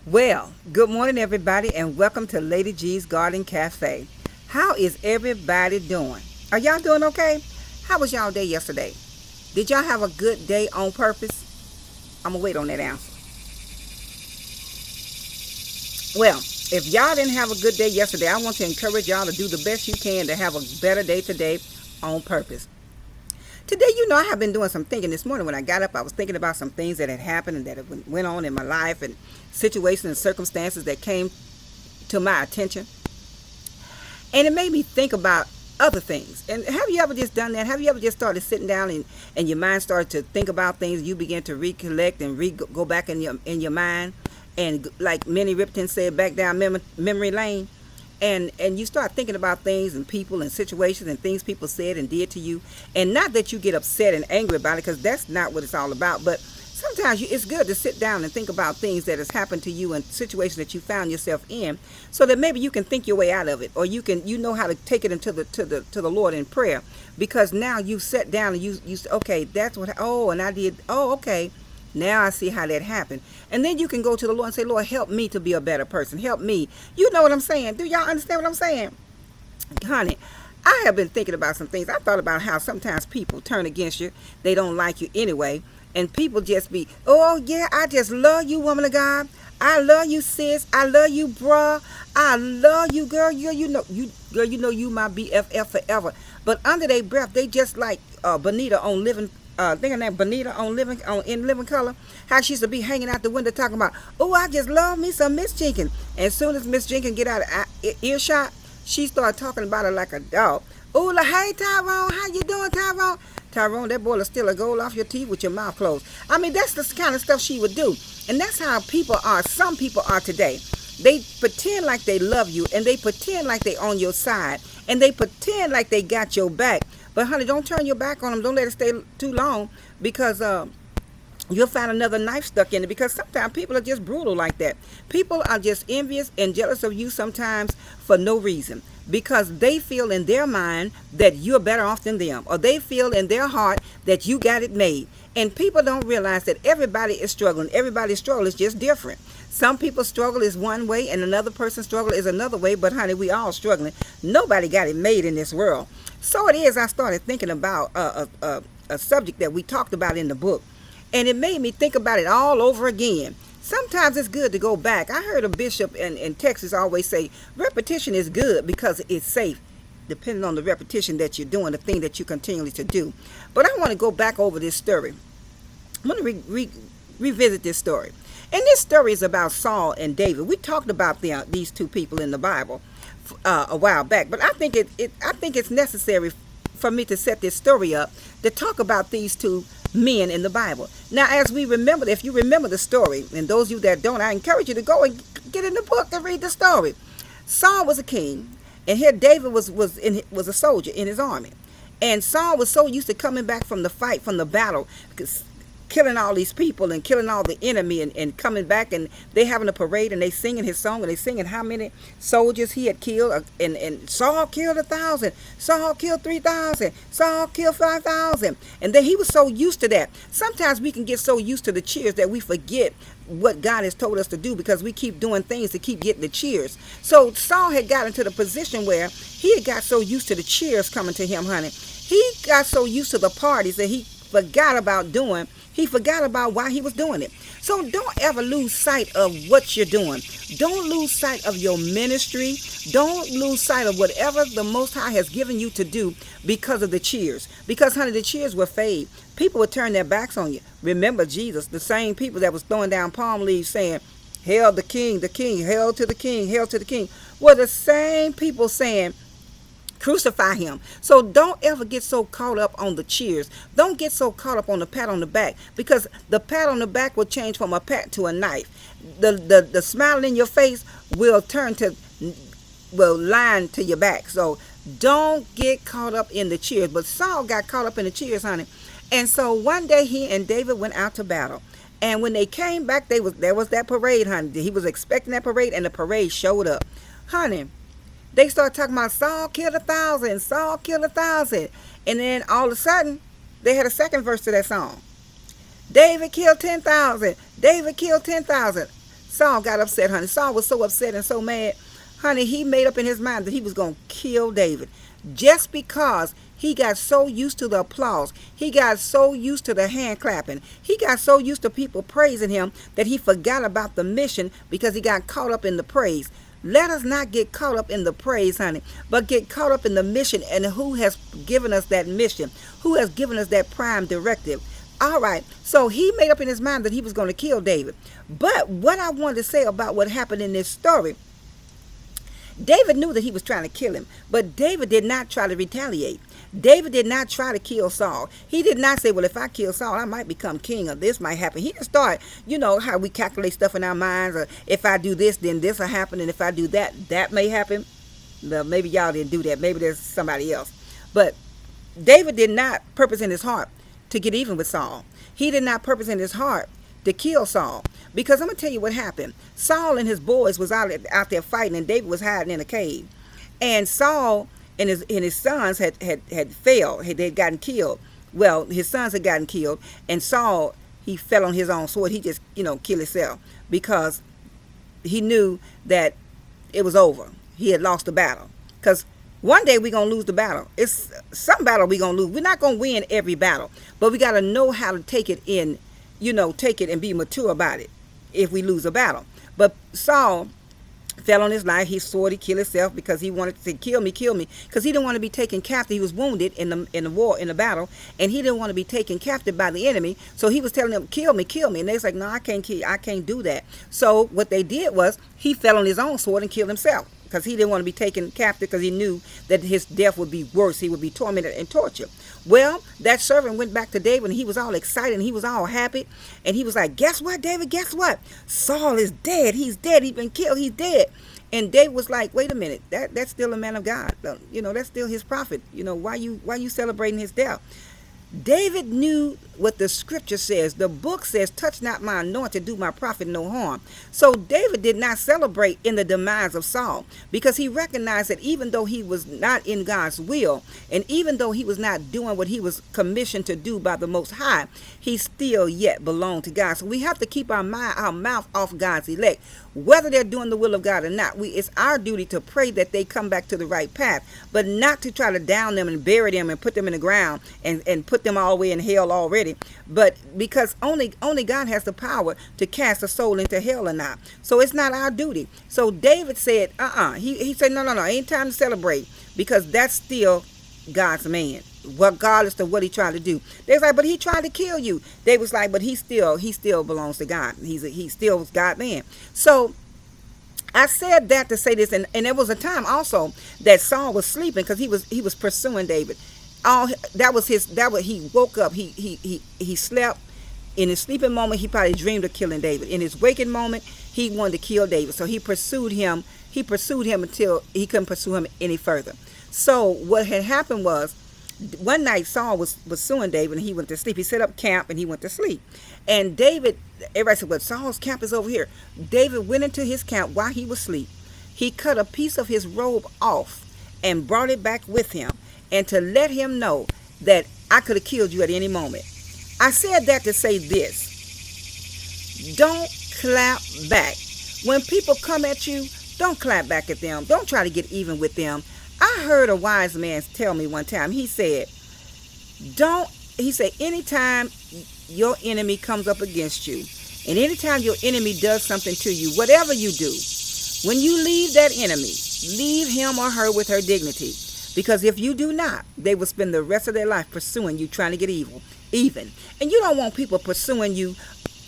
Well, good morning, everybody, and welcome to Lady G's Garden Cafe. How is everybody doing? Are y'all doing okay? How was y'all day yesterday? Did y'all have a good day on purpose? I'm gonna wait on that answer. Well, if y'all didn't have a good day yesterday, I want to encourage y'all to do the best you can to have a better day today on purpose. Today, I have been doing some thinking. This morning when I got up, I was thinking about some things that had happened and that went on in my life and situations and circumstances that came to my attention. And it made me think about other things. And have you ever just done that? Have you ever just started sitting down and your mind started to think about things? You begin to recollect and go back in your mind, and like Minnie Ripton said, back down memory lane. And you start thinking about things and people and situations and things people said and did to you. And not that you get upset and angry about it, because that's not what it's all about. But sometimes it's good to sit down and think about things that has happened to you and situations that you found yourself in, so that maybe you can think your way out of it, or you know how to take it into the Lord in prayer, because now you've sat down and you okay, that's what, oh, and I did, oh, okay, now I see how that happened. And then you can go to the Lord and say, Lord, help me to be a better person. Help me. You know what I'm saying? Do y'all understand what I'm saying? Honey, I have been thinking about some things. I thought about how sometimes people turn against you. They don't like you anyway. And people just be, oh, yeah, I just love you, woman of God. I love you, sis. I love you, bruh. I love you, girl. You my BFF forever. But under their breath, they just like Bonita on Living. Thinking that Bonita on in Living Color, how she used to be hanging out the window talking about, oh, I just love me some Miss Jenkins. And as soon as Miss Jenkins get out of earshot, she started talking about her like a dog. Oh, like, hey, Tyrone, how you doing, Tyrone? Tyrone, that boy will steal a gold off your teeth with your mouth closed. I mean, that's the kind of stuff she would do. And that's how people are. Some people are today. They pretend like they love you, and they pretend like they on your side, and they pretend like they got your back. But honey, don't turn your back on them. Don't let it stay too long, because you'll find another knife stuck in it, because sometimes people are just brutal like that. People are just envious and jealous of you sometimes for no reason, because they feel in their mind that you're better off than them, or they feel in their heart that you got it made. And people don't realize that everybody is struggling. Everybody's struggle is just different. Some people's struggle is one way and another person's struggle is another way, but honey, we all struggling. Nobody got it made in this world. So it is, I started thinking about a subject that we talked about in the book, and it made me think about it all over again. Sometimes it's good to go back. I heard a bishop in Texas always say, repetition is good because it's safe, depending on the repetition that you're doing, the thing that you continually to do. But I want to go back over this story. I want to revisit this story. And this story is about Saul and David. We talked about these two people in the Bible a while back, but I think it's necessary for me to set this story up to talk about these two men in the Bible. Now, as we remember, if you remember the story, and those of you that don't, I encourage you to go and get in the book and read the story. Saul was a king, and here David was a soldier in his army. And Saul was so used to coming back from the fight, from the battle, killing all these people and killing all the enemy, and coming back, and they having a parade, and they singing his song, and they singing how many soldiers he had killed, and Saul killed 1,000, Saul killed 3,000, Saul killed 5,000. And then he was so used to that. Sometimes we can get so used to the cheers that we forget what God has told us to do, because we keep doing things to keep getting the cheers. So Saul had gotten to the position where he had got so used to the cheers coming to him, honey. He got so used to the parties that he forgot about why he was doing it. So don't ever lose sight of what you're doing. Don't lose sight of your ministry. Don't lose sight of whatever the Most High has given you to do because of the cheers. Because, honey, the cheers will fade. People would turn their backs on you. Remember Jesus, the same people that was throwing down palm leaves saying, hail the king, hail to the king, hail to the king, were the same people saying, crucify him. So don't ever get so caught up on the cheers. Don't get so caught up on the pat on the back, because the pat on the back will change from a pat to a knife. The smile in your face will line to your back. So don't get caught up in the cheers. But Saul got caught up in the cheers, honey. And so one day he and David went out to battle. And when they came back, there was that parade, honey. He was expecting that parade, and the parade showed up. Honey, they started talking about Saul killed 1,000, Saul killed 1,000. And then all of a sudden, they had a second verse to that song. David killed 10,000, David killed 10,000. Saul got upset, honey. Saul was so upset and so mad. Honey, he made up in his mind that he was going to kill David just because he got so used to the applause. He got so used to the hand clapping. He got so used to people praising him that he forgot about the mission because he got caught up in the praise. Let us not get caught up in the praise, honey, but get caught up in the mission and who has given us that mission, who has given us that prime directive. All right, so he made up in his mind that he was going to kill David. But what I wanted to say about what happened in this story, David knew that he was trying to kill him, but David did not try to retaliate. David did not try to kill Saul. He did not say, well, if I kill Saul, I might become king, or this might happen. He didn't start, how we calculate stuff in our minds, or if I do this, then this will happen, and if I do that, that may happen. Well, maybe y'all didn't do that. Maybe there's somebody else. But David did not purpose in his heart to get even with Saul. He did not purpose in his heart to kill Saul. Because I'm going to tell you what happened. Saul and his boys was out there fighting, and David was hiding in a cave. And Saul and his sons had failed. They'd gotten killed. Well, his sons had gotten killed, and Saul, he fell on his own sword. He just, killed himself because he knew that it was over. He had lost the battle. Because one day we're going to lose the battle. It's some battle we're going to lose. We're not going to win every battle, but we got to know how to take it take it and be mature about it if we lose a battle. But Saul fell on his life. He swore to kill himself because he wanted to say, kill me, because he didn't want to be taken captive. He was wounded in the war, in the battle, and he didn't want to be taken captive by the enemy. So he was telling them, kill me, and they was like, no, I can't do that. So what they did was he fell on his own sword and killed himself because he didn't want to be taken captive, because he knew that his death would be worse. He would be tormented and tortured. Well, that servant went back to David, and he was all excited, and he was all happy, and he was like, guess what, David, guess what? Saul is dead. He's dead. He's been killed. He's dead. And David was like, wait a minute, that's still a man of God. That's still his prophet. Why you celebrating his death? David knew what the scripture says. The book says, touch not my anointed, do my prophet no harm. So David did not celebrate in the demise of Saul, because he recognized that even though he was not in God's will, and even though he was not doing what he was commissioned to do by the Most High, he still yet belonged to God. So we have to keep our mouth off God's elect, whether they're doing the will of God or not. It's our duty to pray that they come back to the right path, but not to try to down them and bury them and put them in the ground and put them all the way in hell already. But because only God has the power to cast a soul into hell or not. So it's not our duty. So David said, He said, no, ain't time to celebrate, because that's still God's man, regardless of what he tried to do. They was like, but he tried to kill you. They was like, but he still belongs to God. He still was God's man. So I said that to say this, and there was a time also that Saul was sleeping, because he was pursuing David. He woke up, he slept. In his sleeping moment, he probably dreamed of killing David. In his waking moment, he wanted to kill David. So he pursued him until he couldn't pursue him any further. So what had happened was, one night Saul was pursuing David, and he went to sleep. He set up camp and he went to sleep. And David, everybody said, well, Saul's camp is over here. David went into his camp while he was asleep. He cut a piece of his robe off and brought it back with him, and to let him know that I could have killed you at any moment. I said that to say this: don't clap back. When people come at you, don't clap back at them. Don't try to get even with them. I heard a wise man tell me one time, he said, anytime your enemy comes up against you, and anytime your enemy does something to you, whatever you do, when you leave that enemy, leave him or her with her dignity. Because if you do not, they will spend the rest of their life pursuing you, trying to get even. And you don't want people pursuing you.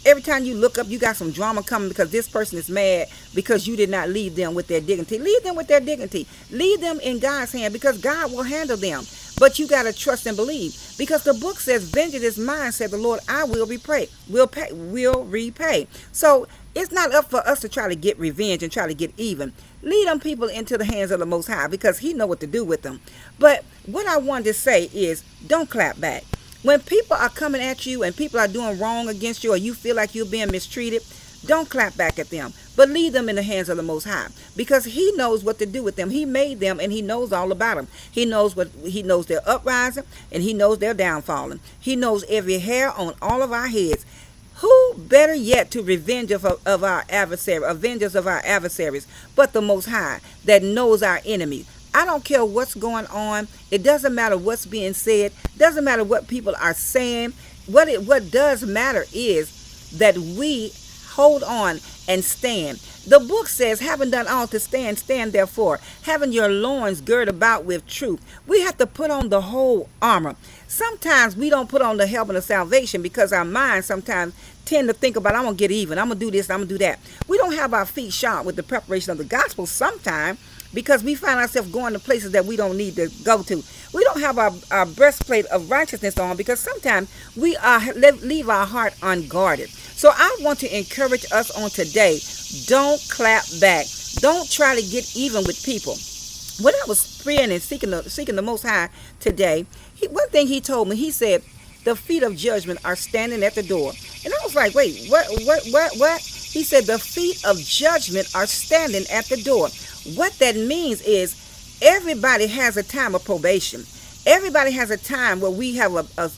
Every time you look up, you got some drama coming because this person is mad because you did not leave them with their dignity. Leave them with their dignity. Leave them in God's hand, because God will handle them. But you got to trust and believe, because the book says, vengeance is mine, said the Lord, I will repay. Will repay. So it's not up for us to try to get revenge and try to get even. Lead them people into the hands of the Most High, because he know what to do with them. But what I wanted to say is, don't clap back. When people are coming at you and people are doing wrong against you, or you feel like you're being mistreated, don't clap back at them, but leave them in the hands of the Most High, because he knows what to do with them. He made them, and he knows all about them. He knows their uprising, and he knows their downfalling. He knows every hair on all of our heads. Who better yet to revenge of our adversary, avengers of our adversaries, but the Most High that knows our enemies. I don't care what's going on. It doesn't matter what's being said. Doesn't matter what people are saying. What does matter is that we hold on and stand. The book says, having done all to stand, stand therefore, having your loins girt about with truth. We have to put on the whole armor. Sometimes we don't put on the helmet of salvation because our minds sometimes tend to think about, I'm going to get even, I'm going to do this, I'm going to do that. We don't have our feet shod with the preparation of the gospel sometimes because we find ourselves going to places that we don't need to go to. We don't have our breastplate of righteousness on because sometimes we leave our heart unguarded. So I want to encourage us on today, don't clap back. Don't try to get even with people. When I was praying and seeking the Most High today, one thing he told me, he said, the feet of judgment are standing at the door. And I was like, wait, what? He said, the feet of judgment are standing at the door. What that means is everybody has a time of probation. Everybody has a time where we have a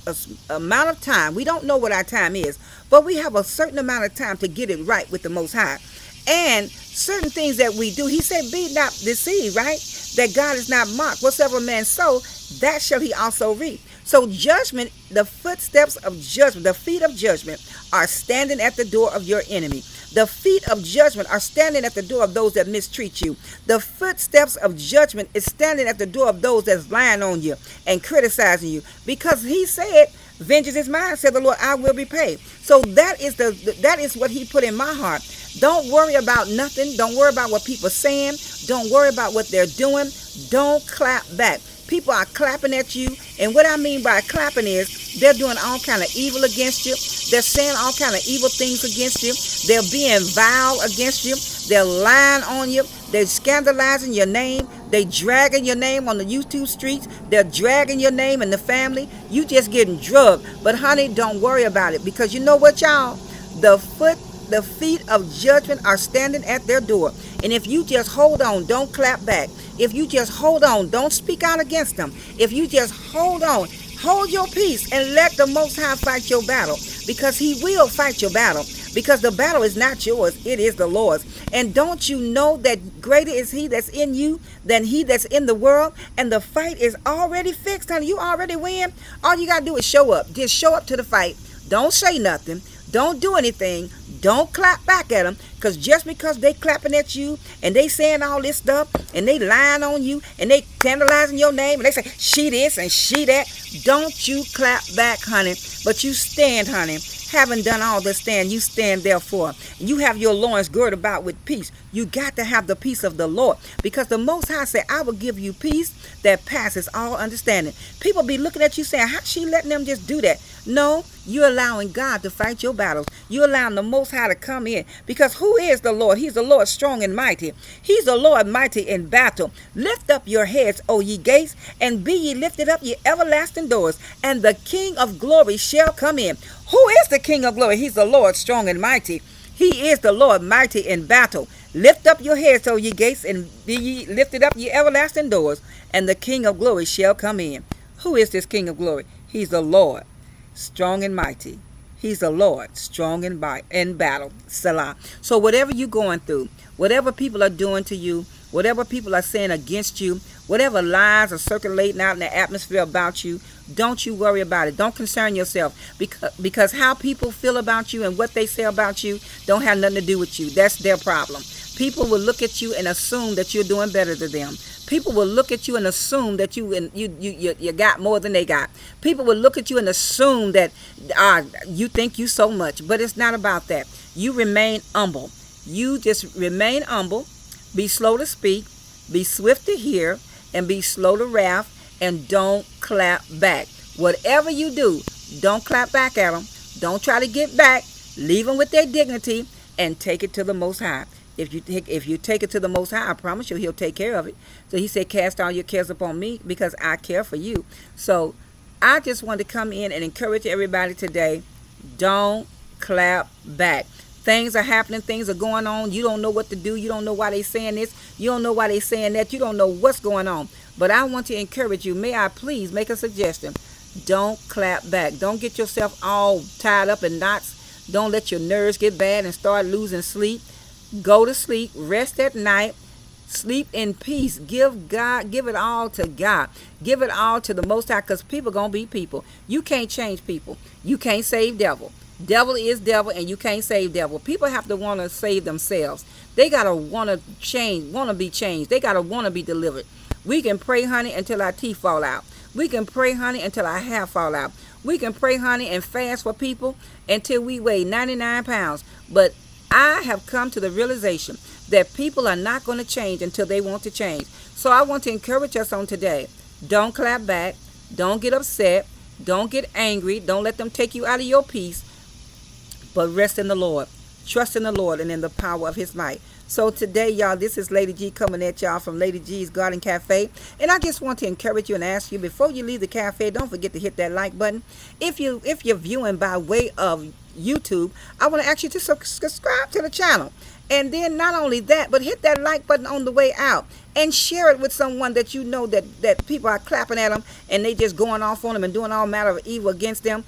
amount of time. We don't know what our time is, but we have a certain amount of time to get it right with the Most High. And certain things that we do, he said, be not deceived, right? That God is not mocked. Whatsoever man sow, that shall he also reap. So judgment, the footsteps of judgment, the feet of judgment are standing at the door of your enemy. The feet of judgment are standing at the door of those that mistreat you. The footsteps of judgment is standing at the door of those that's lying on you and criticizing you. Because he said, vengeance is mine, said the Lord, I will repay. So that is what he put in my heart. Don't worry about nothing. Don't worry about what people are saying. Don't worry about what they're doing. Don't clap back. People are clapping at you, and what I mean by clapping is they're doing all kind of evil against you. They're saying all kind of evil things against you. They're being vile against you. They're lying on you. They're scandalizing your name. They're dragging your name on the YouTube streets. They're dragging your name in the family. You just getting drugged. But honey, don't worry about it, because you know what, y'all? The feet of judgment are standing at their door. And if you just hold on, don't clap back. If you just hold on, don't speak out against them. If you just hold on, hold your peace and let the Most High fight your battle, because he will fight your battle, because the battle is not yours, it is the Lord's. And don't you know that greater is he that's in you than he that's in the world? And the fight is already fixed, honey. You already win. All you got to do is show up. Just show up to the fight. Don't say nothing. Don't do anything. Don't clap back at them, because just because they clapping at you and they saying all this stuff and they lying on you and they scandalizing your name and they say she this and she that, don't you clap back, honey, but you stand, honey. Having done all this, stand, you stand therefore. You have your loins girded about with peace. You got to have the peace of the Lord, because the Most High said, I will give you peace that passes all understanding. People be looking at you saying, how's she letting them just do that? No, you're allowing God to fight your battles. You're allowing the Most High to come in, because who is the Lord? He's the Lord strong and mighty. He's the Lord mighty in battle. Lift up your heads, O ye gates, and be ye lifted up, ye everlasting doors, and the King of glory shall come in. Who is the King of glory? He's the Lord strong and mighty. He is the Lord mighty in battle. Lift up your heads, O ye gates, and be ye lifted up, ye everlasting doors, and the King of glory shall come in. Who is this King of glory? He's the Lord strong and mighty. He's the Lord strong in battle. Selah. So whatever you're going through, whatever people are doing to you, whatever people are saying against you, whatever lies are circulating out in the atmosphere about you, don't you worry about it. Don't concern yourself, because how people feel about you and what they say about you don't have nothing to do with you. That's their problem. People will look at you and assume that you're doing better than them. People will look at you and assume that you got more than they got. People will look at you and assume that you think you so much, but it's not about that. You remain humble. You just remain humble. Be slow to speak. Be swift to hear, and be slow to wrath, and don't clap back. Whatever you do, don't clap back at them. Don't try to get back. Leave them with their dignity and take it to the Most High. If you take it to the Most High, I promise you he'll take care of it. So he said, cast all your cares upon me, because I care for you. So I just want to come in and encourage everybody today. Don't clap back. Things are happening. Things are going on. You don't know what to do. You don't know why they're saying this. You don't know why they're saying that. You don't know what's going on. But I want to encourage you. May I please make a suggestion? Don't clap back. Don't get yourself all tied up in knots. Don't let your nerves get bad and start losing sleep. Go to sleep, rest at night, sleep in peace. Give it all to God. Give it all to the Most High, because people gonna be people. You can't change people. You can't save devil. Devil is devil, and you can't save devil. People have to want to save themselves. They gotta want to change, want to be changed. They gotta want to be delivered. We can pray, honey, until our teeth fall out. We can pray, honey, until our hair fall out. We can pray, honey, and fast for people until we weigh 99 pounds. But I have come to the realization that people are not going to change until they want to change. So I want to encourage us on today. Don't clap back. Don't get upset. Don't get angry. Don't let them take you out of your peace. But rest in the Lord. Trust in the Lord and in the power of his might. So today, y'all, this is Lady G coming at y'all from Lady G's Garden Cafe. And I just want to encourage you and ask you, before you leave the cafe, don't forget to hit that like button. If you're viewing by way of YouTube, I want to ask you to subscribe to the channel. And then not only that, but hit that like button on the way out. And share it with someone that you know that people are clapping at them and they just going off on them and doing all manner of evil against them.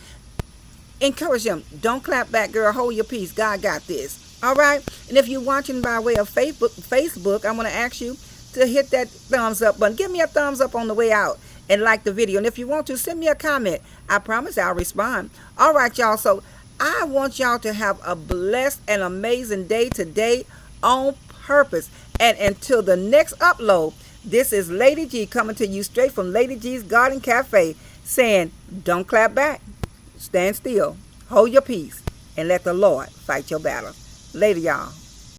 Encourage them. Don't clap back, girl. Hold your peace. God got this. All right. And if you're watching by way of Facebook, I'm going to ask you to hit that thumbs up button. Give me a thumbs up on the way out and like the video. And if you want to, send me a comment. I promise I'll respond. All right, y'all. So I want y'all to have a blessed and amazing day today on purpose. And until the next upload, this is Lady G coming to you straight from Lady G's Garden Cafe, saying, don't clap back. Stand still, hold your peace, and let the Lord fight your battle. Later, y'all.